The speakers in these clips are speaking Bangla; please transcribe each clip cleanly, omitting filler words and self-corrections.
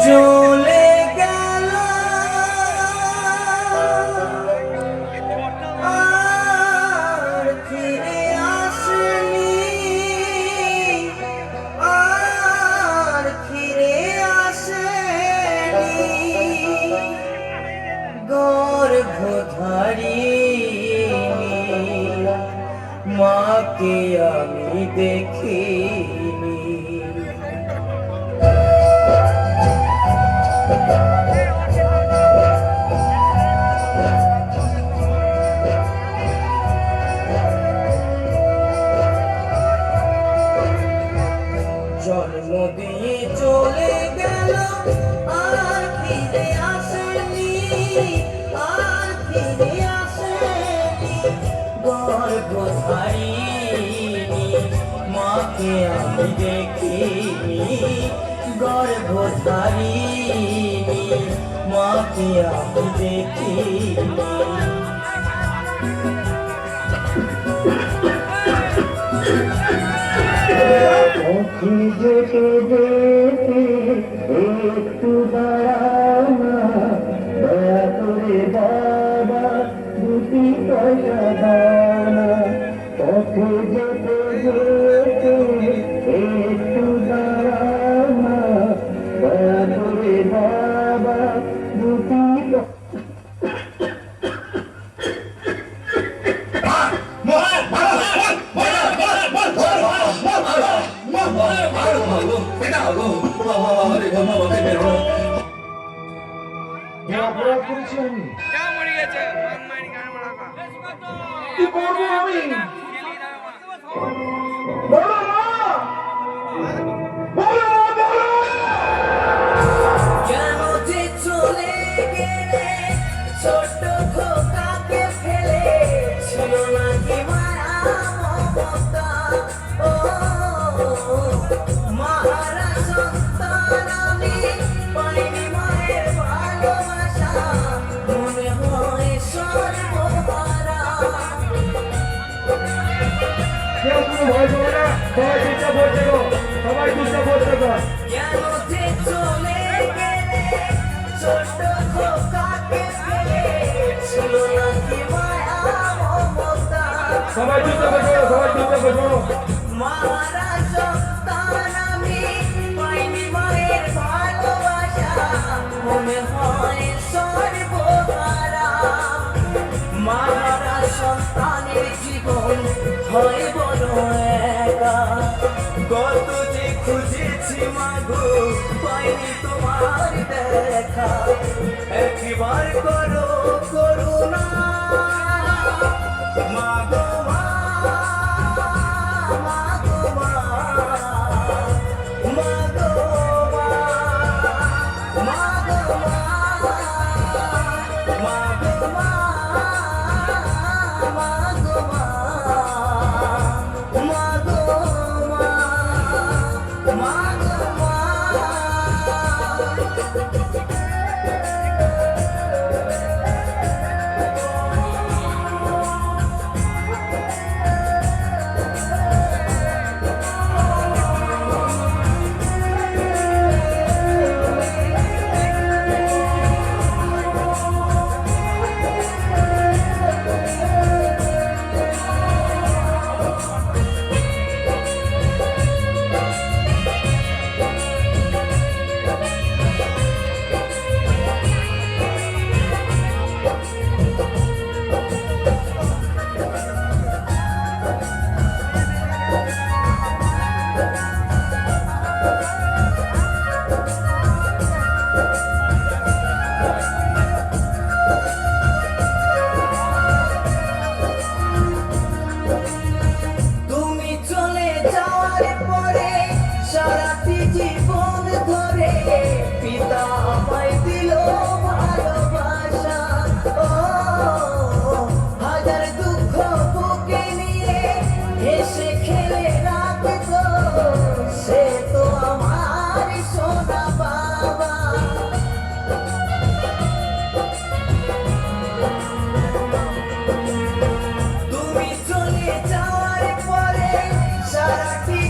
চলে গেল আর ফিরে আসেনি, আর ফিরে আসেনি। গর্ভধারিণী মাকে আমি দেখিনি। জন্ম দিয়ে চলে গেল আর ফিরে আসেনি, আর ফিরে আসেনি। গর্ভধারিণী মাকে আমি দেখিনি, গর্ভধারিণী মাকে আমি দেখিনি। পথে যেতে যেতে একটু দাঁড়ানা, দয়া করে বাবা দুটি পয়সা দানা। পথে যেতে যেতে একটু দাঁড়ানা, দয়া করে বাবা দুটি অপরাধ করেছি আমি। কি করবো আমি? বলো মা, বলো বলো। কেন যে চলে গেলে ছোট খোকাকে ফেলে, ছিল নাকি মায়া মমতা? ও মারা সন্তান আমি, পাইনি মায়ের ভালোবাসা, মনে হয় সর্বহারা। কেউ কোনো ভয় করো না, সবাই চুপচাপ বসে গো, সবাই চুপচাপ বসে গো। কেন যে চলে গেলে ছোট খোকাকে ফেলে, ছিল নাকি মায়া মমতা? সবাই চুপচাপ বসে গো, সবাই চুপচাপ বসে গো। মারা সন্তান আমি, পাইনি মায়ের ভালোবাসা, মনে হয় সর্বহারা। মারা সন্তানের জীবন হয় বড় একা, কত যে খুঁজেছি মাগো, পাইনি তোমার দেখা। একবার করো করুণা মাগো মা, মাগো মা, মাগো মা, মাগো মা, মাগো মা, মাগো মা, মাগো মা, মাগো মা।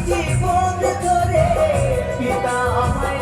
জীবন ধরে পিতা আমায়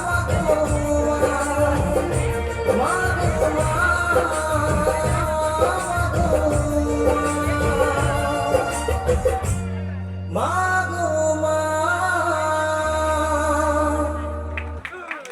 মা